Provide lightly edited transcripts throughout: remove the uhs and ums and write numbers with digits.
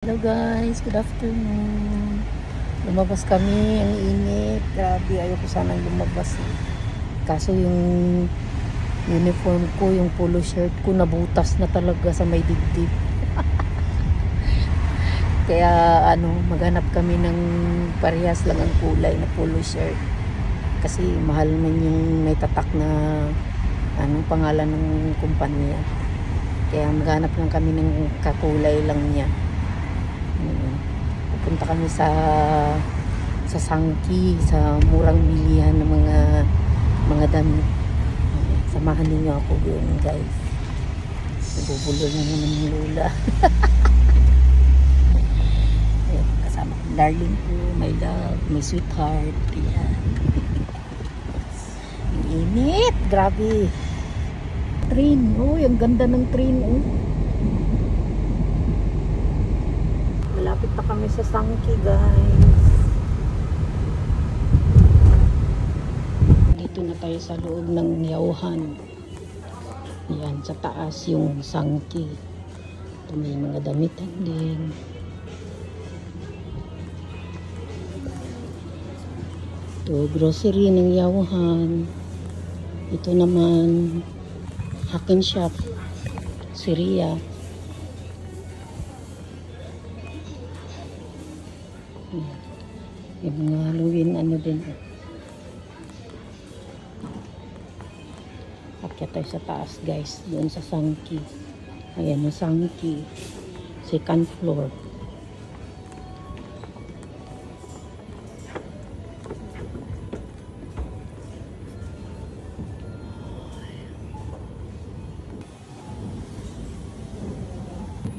Hello guys, good afternoon. Lumabas kami, ang init. Grabe, ayoko sanang lumabas eh. Kaso yung uniform ko, yung polo shirt ko, nabutas na talaga sa may dibdib. Kaya maghanap kami ng parehas lang ang kulay na polo shirt. Kasi mahal man yung may tatak na pangalan ng kumpanya. Kaya maghanap lang kami ng kakulay lang niya. Pupunta kami sa Sangki, sa murang bilihan ng mga damit. Samahan niyo ako doon, guys. Nabubulol na naman yung lula. Ayan, kasama ko darling ko, my love, my sweetheart. Ayan. Ang init, grabe. Train, ang ganda ng train, Malapit na kami sa Sangki, guys. Dito na tayo sa loob ng Yauhan. Yan, sa taas yung Sangki. Ito may mga damitan din. Ito, grocery ng Yauhan. Ito naman, Hakin Shop, Syria. Yung mga Halloween din. Akyat tayo sa taas, guys, doon sa Sangki. Ayan ang Sangki, second floor.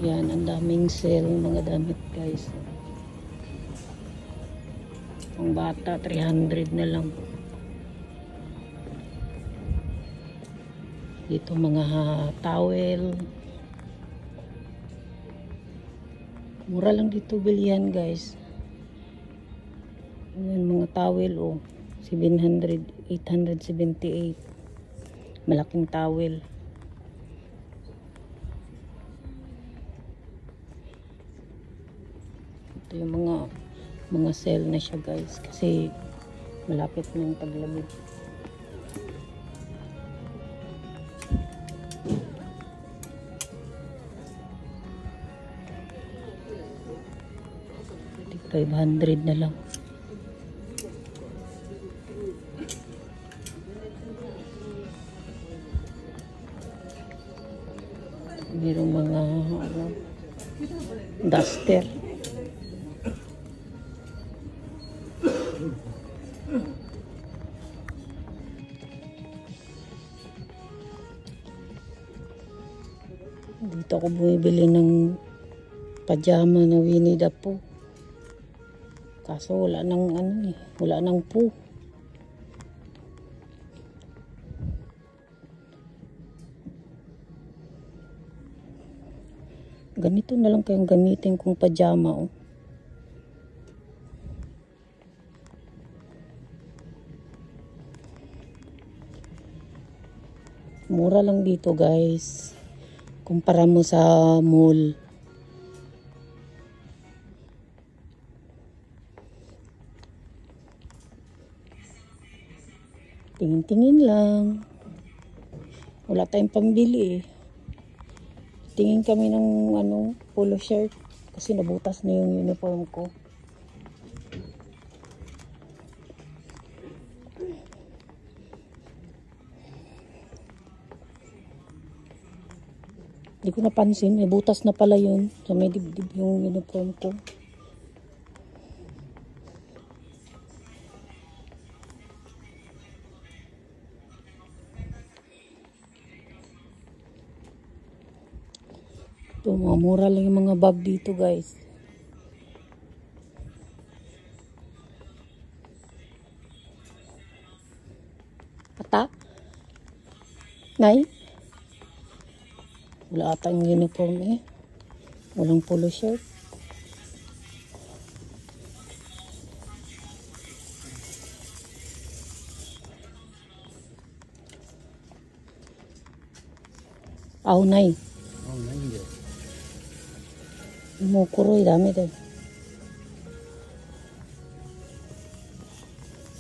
Yan, ang daming sale mga damit, guys. Ang bata 300 na lang. Dito mga towel. Mura lang dito bilihan, guys. Ayan, mga towel 700, 878. Malaking towel. Ito yung mga sale na siya, guys, kasi malapit na yung taglamig. $500 na lang. Mayroong mga duster. Dito ako bumibili ng pajama na Winnie the Pooh. Kaso wala nang wala nang Pooh. Ganito na lang kayong gamitin kong pajama, Mura lang dito, guys. Kumpara mo sa mall. Tingin-tingin lang. Wala tayong pambili eh. Tingin kami ng polo shirt kasi nabutas na yung uniform ko. Hindi ko napansin, may butas na pala yun. So may dibdib yung uniform ko. Ito, mga mura lang yung mga bag dito, guys. Ata? Nay? Wala ata yung uniform eh. Walang polo shirt. Nay. Kumukuroy, dami din.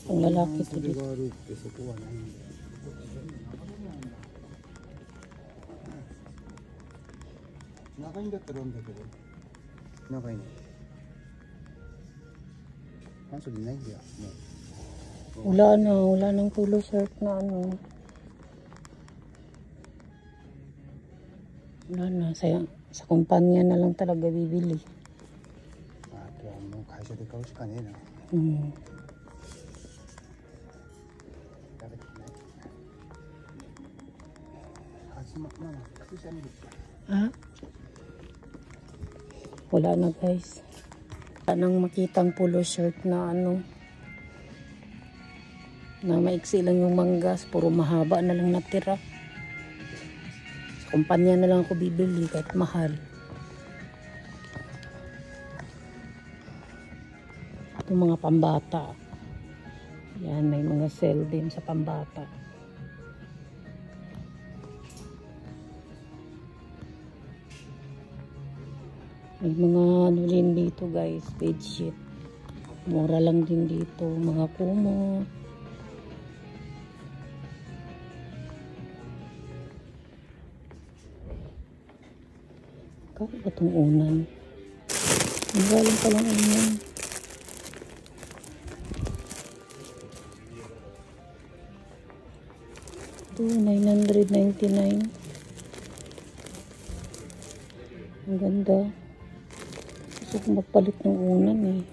Ang lalaki to dito. があるってそこはないんだよ。長いんだったらあるんだけど。長いね。半袖ないんだよ。もう。 Wala nang polo shirt na ano. Wala na, sa kumpanya na lang talaga bibili. あとはもう会社で買うしかねえな。 Ha? Wala na guys. Wala nang makitang polo shirt na ano. Na maiksi lang yung manggas. Puro mahaba na lang natira. Sa kumpanya na lang ako bibili kahit mahal. Ito mga pambata. Yan, may mga sale din sa pambata. May mga ano din dito guys, bedsheet. Mura lang din dito, mga kumot. Kaya ba itong unan? Mura lang palang unan. Ito, 999. Ang ganda. Gusto ko magpalit ng unan eh.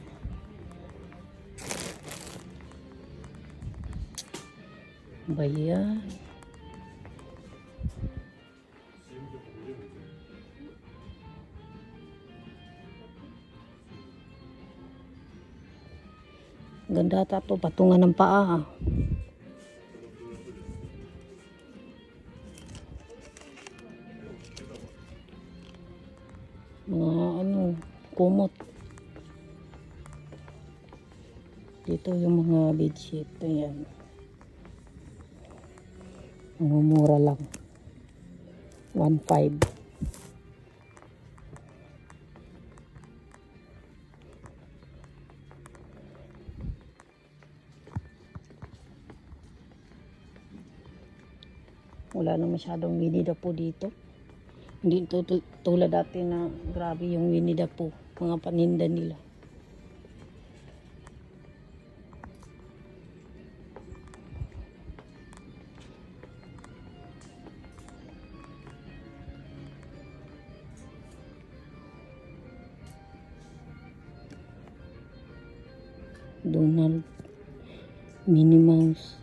Ba yan? Ganda ata to, patungan ng paa. Mga ano, kumot. Dito yung mga bedsheet. Ayan. Mumura lang. 1.5. Wala na masyadong Winnie the Pooh dito. Hindi tulad dati na grabe yung Winnie the Pooh. Mga paninda nila. Donald, Minnie Mouse.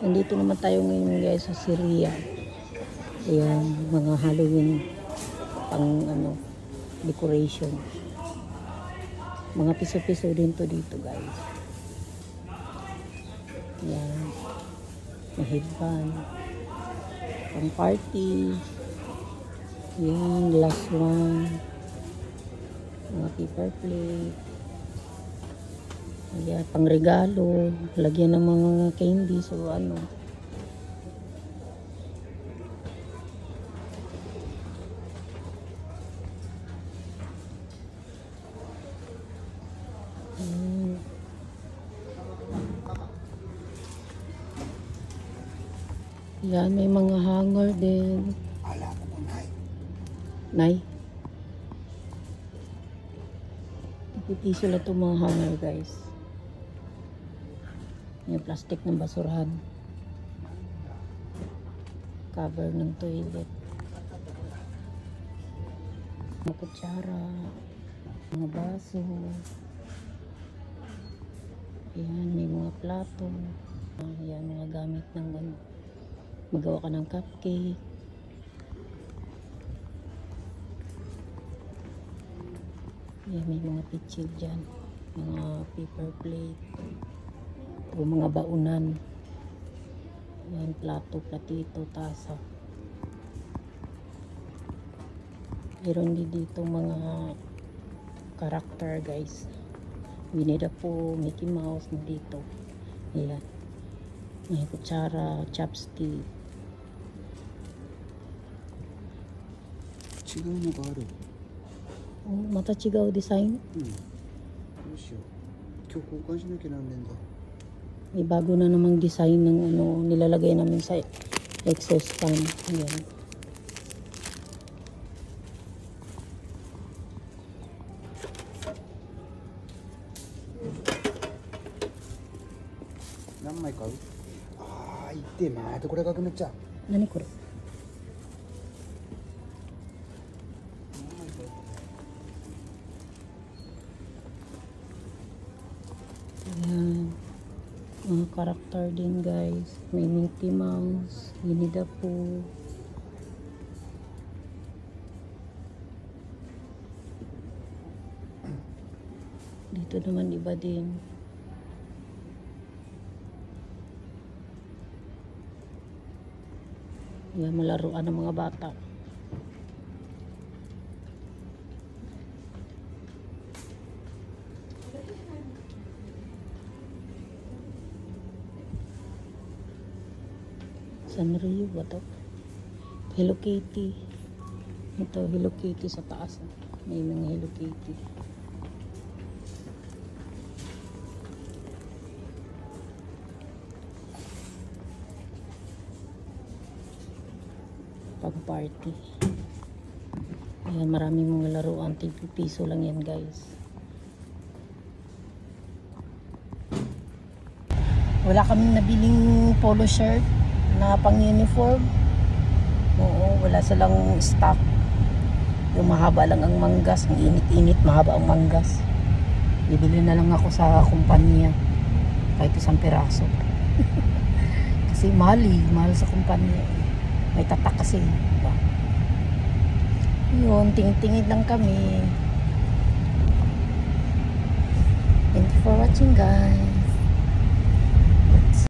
Nandito naman tayo ngayon guys sa Syria. Ayan, mga Halloween pang ano, decoration. Mga piso-piso din to dito guys. Ayan. May headband. Pang party. Ayan, last one. Mga paper plate. Ayan, pang regalo. Lagyan ng mga candy. So ano. Yan, may mga hanger din. Nay. Ipipiso lang itong mga hanger guys. Yung plastic ng basurahan. cover ng toilet. Mga kutsara, mga baso. Ayan, may mga plato. Ayan, mga gamit ng ano. Magawa ka ng cupcake. Ayan, may mga pitsil dyan. Mga paper plate. O mga baunan. Ayan, plato, platito, tasa. Meron din dito mga karakter guys. Winnie the Pooh, Mickey Mouse na dito. Ayan. May kutsara, chopstick. 違うのがある。 Oh, mata chigaw design. うん。どうしよう。今日交換しなきゃなんねんだ。 May bago na namang design ng ano nilalagay namin sa exhaust fan. Ayan. 何枚買う？ああ、いってまたこれがめっちゃ。 Nani ko? Ayan. Mga karakter din guys. May Mickey Mouse, Winnie the Pooh. Dito naman iba din. Yan, malaruan ng mga bata. Sanrio ba to? Hello Kitty. Ito, Hello Kitty sa taas. May mga Hello Kitty. Pag party. Ayan, maraming mga laruan. tig-piso lang yan guys. Wala kaming nabiling polo shirt na pang uniform. Oo, wala silang stock. Yung mahaba lang ang manggas. Ang init-init, mahaba ang manggas. Bibili na lang ako sa kumpanya. Kahit isang piraso. Kasi mahal eh. Mahal sa kumpanya. May tatak kasi. Diba? Yun, tingin-tingin lang kami. Thank you for watching guys.